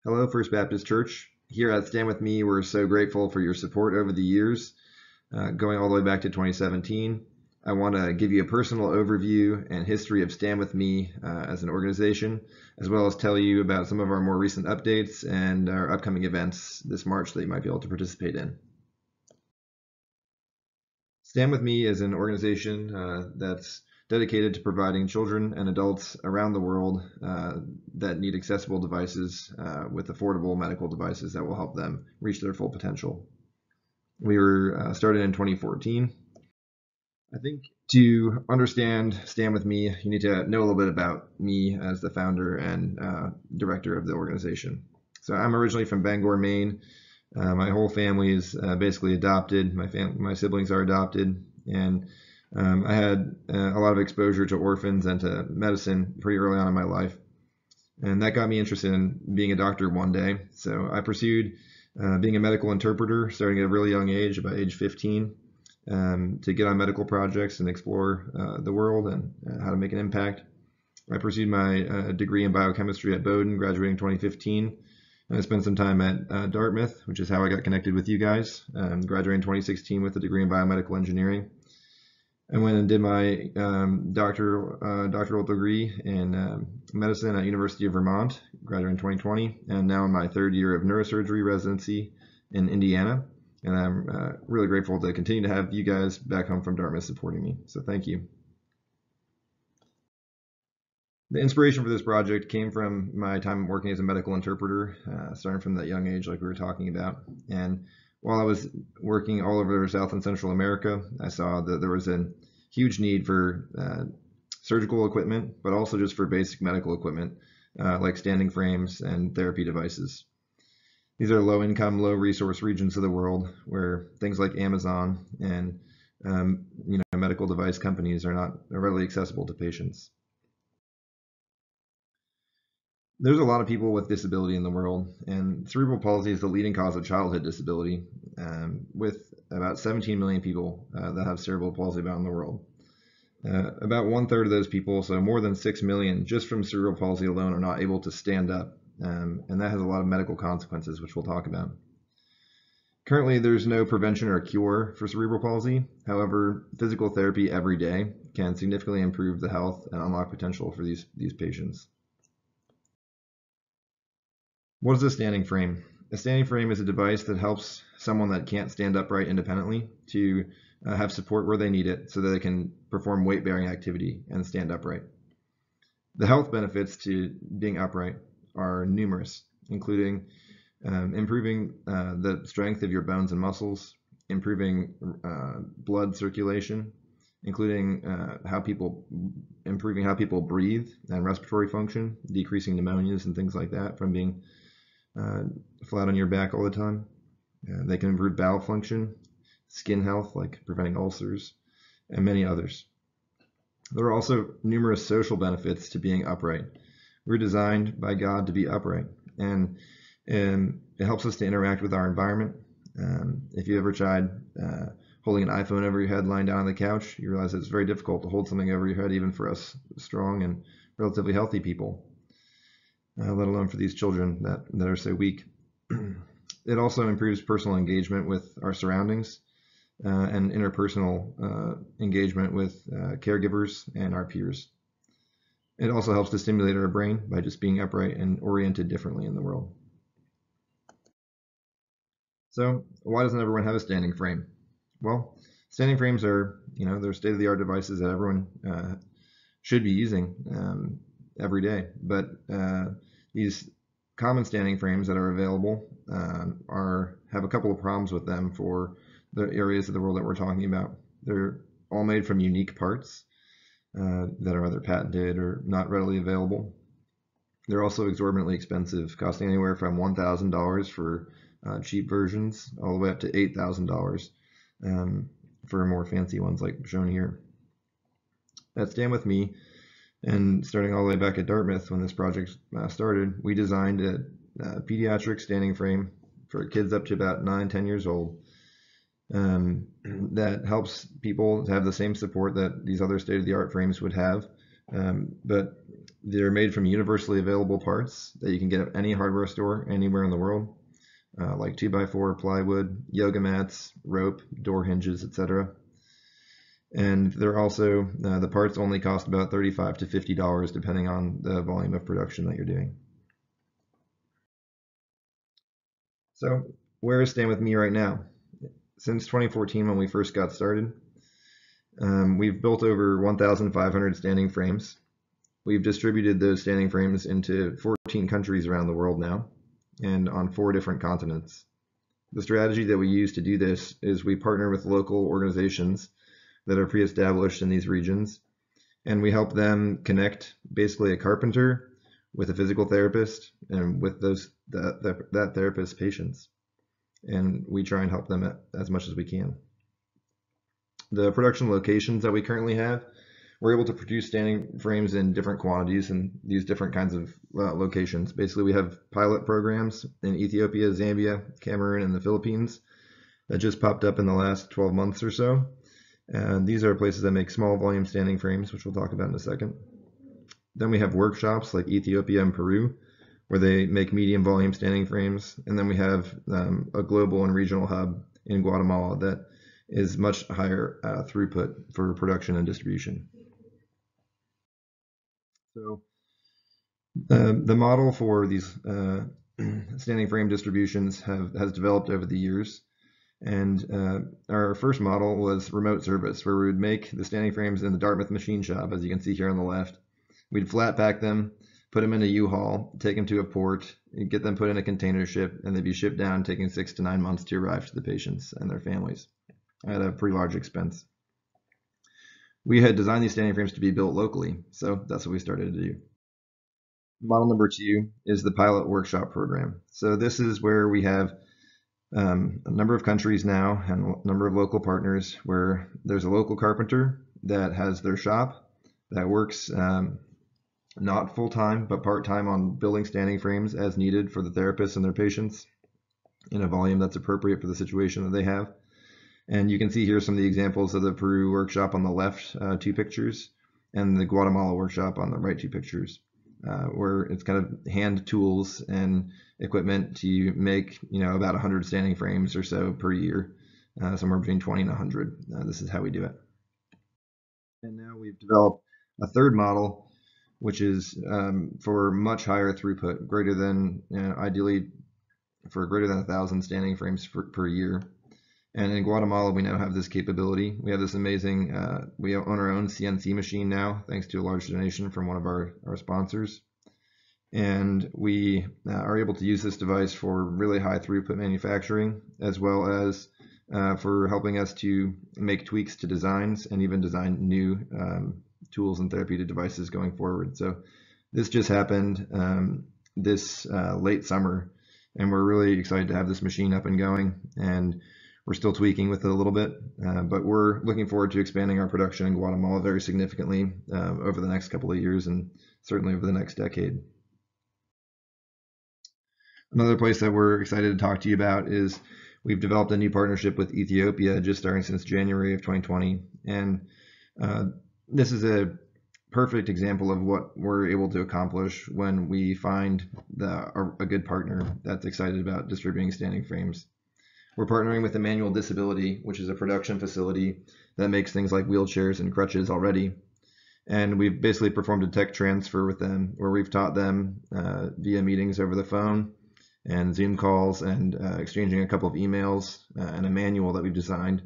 Hello, First Baptist Church. Here at Stand With Me, we're so grateful for your support over the years, going all the way back to 2017. I want to give you a personal overview and history of Stand With Me as an organization, as well as tell you about some of our more recent updates and our upcoming events this March that you might be able to participate in. Stand With Me is an organization that's dedicated to providing children and adults around the world that need accessible devices with affordable medical devices that will help them reach their full potential. We were started in 2014. I think to understand Stand With Me, you need to know a little bit about me as the founder and director of the organization. So I'm originally from Bangor, Maine. My whole family is basically adopted. My siblings are adopted, and I had a lot of exposure to orphans and to medicine pretty early on in my life, and that got me interested in being a doctor one day. So I pursued being a medical interpreter starting at a really young age, about age 15, to get on medical projects and explore the world and how to make an impact. I pursued my degree in biochemistry at Bowdoin, graduating in 2015. And I spent some time at Dartmouth, which is how I got connected with you guys, graduating in 2016 with a degree in biomedical engineering. I went and did my doctoral degree in medicine at University of Vermont, graduating in 2020, and now in my third year of neurosurgery residency in Indiana. And I'm really grateful to continue to have you guys back home from Dartmouth supporting me. So thank you. The inspiration for this project came from my time working as a medical interpreter, starting from that young age like we were talking about. And while I was working all over South and Central America, I saw that there was a huge need for surgical equipment, but also just for basic medical equipment, like standing frames and therapy devices. These are low-income, low-resource regions of the world where things like Amazon and medical device companies are not readily accessible to patients. There's a lot of people with disability in the world, and cerebral palsy is the leading cause of childhood disability, with about 17 million people that have cerebral palsy about in the world. About 1/3 of those people, so more than 6 million, just from cerebral palsy alone, are not able to stand up, and that has a lot of medical consequences, which we'll talk about. Currently, there's no prevention or cure for cerebral palsy. However, physical therapy every day can significantly improve the health and unlock potential for these patients. What is a standing frame? A standing frame is a device that helps someone that can't stand upright independently to have support where they need it so that they can perform weight-bearing activity and stand upright. The health benefits to being upright are numerous, including improving the strength of your bones and muscles, improving blood circulation, including improving how people breathe and respiratory function, decreasing pneumonias and things like that from being flat on your back all the time. They can improve bowel function, skin health, like preventing ulcers, and many others. There are also numerous social benefits to being upright. We're designed by God to be upright, and it helps us to interact with our environment. If you ever tried holding an iPhone over your head lying down on the couch, you realize it's very difficult to hold something over your head, even for us strong and relatively healthy people. Let alone for these children that are so weak. It also improves personal engagement with our surroundings and interpersonal engagement with caregivers and our peers. It also helps to stimulate our brain by just being upright and oriented differently in the world. So why doesn't everyone have a standing frame? Well, standing frames are, they're state-of-the-art devices that everyone should be using every day, but these common standing frames that are available have a couple of problems with them for the areas of the world that we're talking about. They're all made from unique parts that are either patented or not readily available. They're also exorbitantly expensive, costing anywhere from $1,000 for cheap versions all the way up to $8,000 for more fancy ones like shown here. At Stand With Me, and starting all the way back at Dartmouth when this project started, we designed a pediatric standing frame for kids up to about 9-10 years old that helps people have the same support that these other state-of-the-art frames would have, but They're made from universally available parts that you can get at any hardware store anywhere in the world, like 2x4 plywood, yoga mats, rope, door hinges, etc. And they're also, the parts only cost about $35 to $50 depending on the volume of production that you're doing. So where is Stand With Me right now? Since 2014, when we first got started, we've built over 1,500 standing frames. We've distributed those standing frames into 14 countries around the world now and on 4 different continents. The strategy that we use to do this is we partner with local organizations that are pre-established in these regions, and we help them connect basically a carpenter with a physical therapist and with that therapist's patients. And we try and help them as much as we can. The production locations that we currently have, we're able to produce standing frames in different quantities and these different kinds of locations. Basically, we have pilot programs in Ethiopia, Zambia, Cameroon, and the Philippines that just popped up in the last 12 months or so. And these are places that make small volume standing frames, which we'll talk about in a second. Then we have workshops like Ethiopia and Peru, where they make medium volume standing frames. And then we have a global and regional hub in Guatemala that is much higher throughput for production and distribution. So the model for these standing frame distributions has developed over the years. And our first model was remote service, where we would make the standing frames in the Dartmouth machine shop, as you can see here on the left. We'd flat pack them, put them in a U-Haul, take them to a port, get them put in a container ship, and they'd be shipped down, taking 6 to 9 months to arrive to the patients and their families at a pretty large expense. We had designed these standing frames to be built locally, so that's what we started to do. Model number 2 is the pilot workshop program. So this is where we have a number of countries now and a number of local partners where there's a local carpenter that has their shop that works not full-time but part-time on building standing frames as needed for the therapists and their patients in a volume that's appropriate for the situation that they have. And you can see here some of the examples of the Peru workshop on the left 2 pictures and the Guatemala workshop on the right 2 pictures, where it's kind of hand tools and equipment to make, about 100 standing frames or so per year, somewhere between 20 and 100. This is how we do it. And now we've developed a third model, which is for much higher throughput, greater than, ideally for greater than 1,000 standing frames per year. And in Guatemala, we now have this capability. We have this amazing, we own our own CNC machine now, thanks to a large donation from one of our sponsors. And we are able to use this device for really high throughput manufacturing, as well as for helping us to make tweaks to designs and even design new tools and therapeutic devices going forward. So this just happened this late summer, and we're really excited to have this machine up and going. And we're still tweaking with it a little bit, but we're looking forward to expanding our production in Guatemala very significantly over the next couple of years and certainly over the next decade. Another place that we're excited to talk to you about is we've developed a new partnership with Ethiopia just starting since January of 2020. And this is a perfect example of what we're able to accomplish when we find a good partner that's excited about distributing standing frames. We're partnering with Emmanuel Disability, which is a production facility that makes things like wheelchairs and crutches already. And we've basically performed a tech transfer with them where we've taught them via meetings over the phone and Zoom calls and exchanging a couple of emails and a manual that we've designed.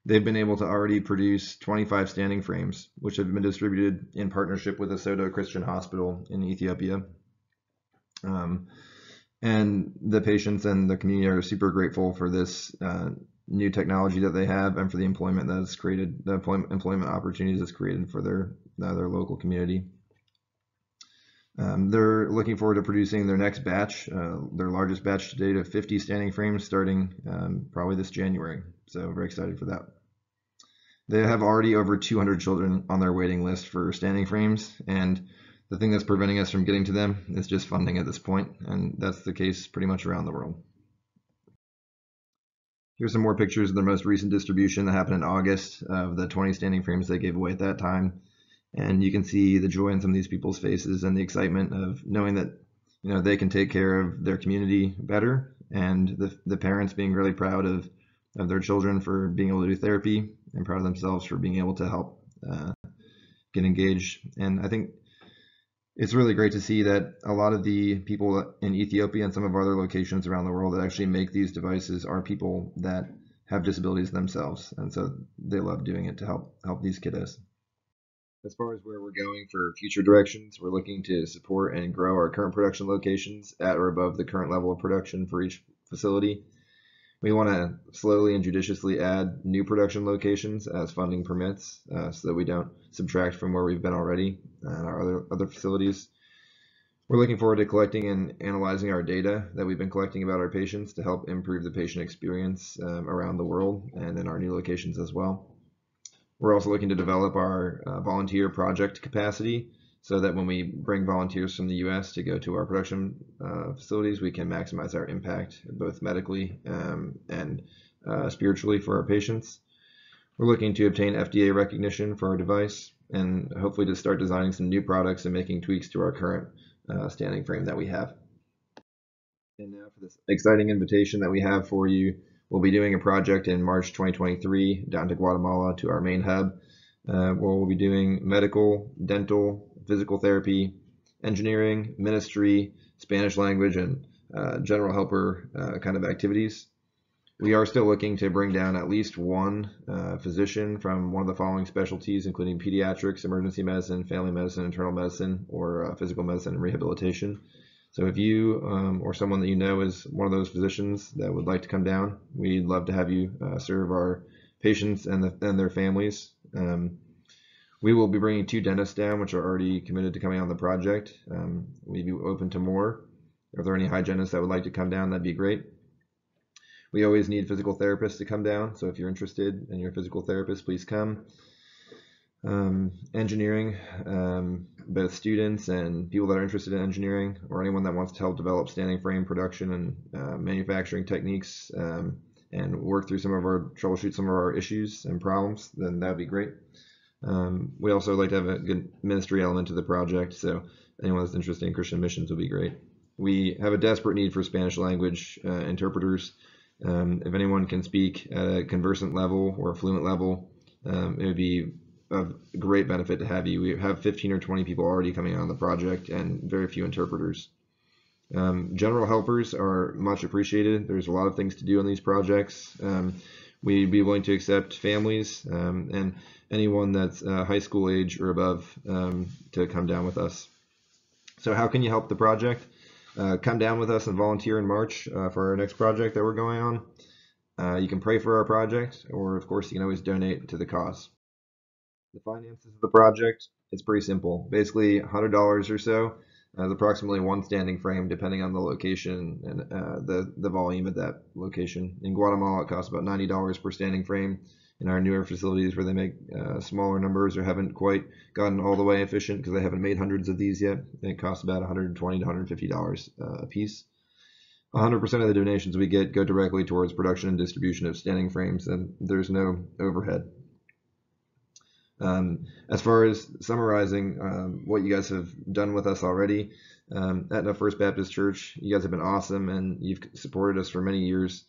They've been able to already produce 25 standing frames, which have been distributed in partnership with Asoto Christian Hospital in Ethiopia. And the patients and the community are super grateful for this new technology that they have and for the employment that it's created, the employment opportunities it's created for their local community. They're looking forward to producing their next batch, their largest batch to date of 50 standing frames starting probably this January. So very excited for that. They have already over 200 children on their waiting list for standing frames, and the thing that's preventing us from getting to them is just funding at this point, and that's the case pretty much around the world. Here's some more pictures of the most recent distribution that happened in August of the 20 standing frames they gave away at that time. And you can see the joy in some of these people's faces and the excitement of knowing that they can take care of their community better, and the parents being really proud of their children for being able to do therapy, and proud of themselves for being able to help get engaged. And I think it's really great to see that a lot of the people in Ethiopia and some of our other locations around the world that actually make these devices are people that have disabilities themselves, and so they love doing it to help these kiddos. As far as where we're going for future directions, we're looking to support and grow our current production locations at or above the current level of production for each facility. We want to slowly and judiciously add new production locations as funding permits, so that we don't subtract from where we've been already and our other facilities. We're looking forward to collecting and analyzing our data that we've been collecting about our patients to help improve the patient experience around the world and in our new locations as well. We're also looking to develop our volunteer project capacity so that when we bring volunteers from the US to go to our production facilities, we can maximize our impact both medically and spiritually for our patients. We're looking to obtain FDA recognition for our device and hopefully to start designing some new products and making tweaks to our current standing frame that we have. And now for this exciting invitation that we have for you. We'll be doing a project in March 2023 down to Guatemala to our main hub, where we'll be doing medical, dental, physical therapy, engineering, ministry, Spanish language, and general helper kind of activities. We are still looking to bring down at least one physician from one of the following specialties, including pediatrics, emergency medicine, family medicine, internal medicine, or physical medicine and rehabilitation. So if you or someone that you know is one of those physicians that would like to come down, we'd love to have you serve our patients and their families. We will be bringing 2 dentists down, which are already committed to coming on the project. We'd be open to more. If there are any hygienists that would like to come down, that'd be great. We always need physical therapists to come down, so if you're interested and you're a physical therapist, please come. Engineering, both students and people that are interested in engineering, or anyone that wants to help develop standing frame production and manufacturing techniques and work through troubleshoot some of our issues and problems, then that would be great. We also like to have a good ministry element to the project, so anyone that's interested in Christian missions would be great. We have a desperate need for Spanish language interpreters. If anyone can speak at a conversant level or a fluent level, it would be of great benefit to have you. We have 15 or 20 people already coming on the project and very few interpreters. General helpers are much appreciated. There's a lot of things to do on these projects. We'd be willing to accept families and anyone that's high school age or above to come down with us. So how can you help the project? Come down with us and volunteer in March for our next project that we're going on. You can pray for our project, or of course you can always donate to the cause. The finances of the project, it's pretty simple. Basically $100 or so is approximately one standing frame depending on the location and the volume at that location. In Guatemala it costs about $90 per standing frame. In our newer facilities where they make smaller numbers or haven't quite gotten all the way efficient because they haven't made hundreds of these yet, it costs about $120 to $150 a piece. 100% of the donations we get go directly towards production and distribution of standing frames, and there's no overhead. As far as summarizing what you guys have done with us already, Etna First Baptist Church, you guys have been awesome, and you've supported us for many years,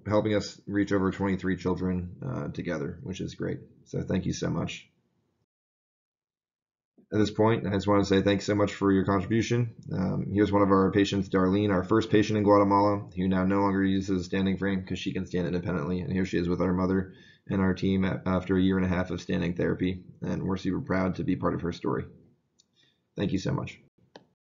helping us reach over 23 children together, which is great. So thank you so much. At this point, I just want to say thanks so much for your contribution. Here's one of our patients, Darlene, our first patient in Guatemala, who now no longer uses a standing frame because she can stand independently. And here she is with our mother and our team after a 1.5 years of standing therapy. And we're super proud to be part of her story. Thank you so much.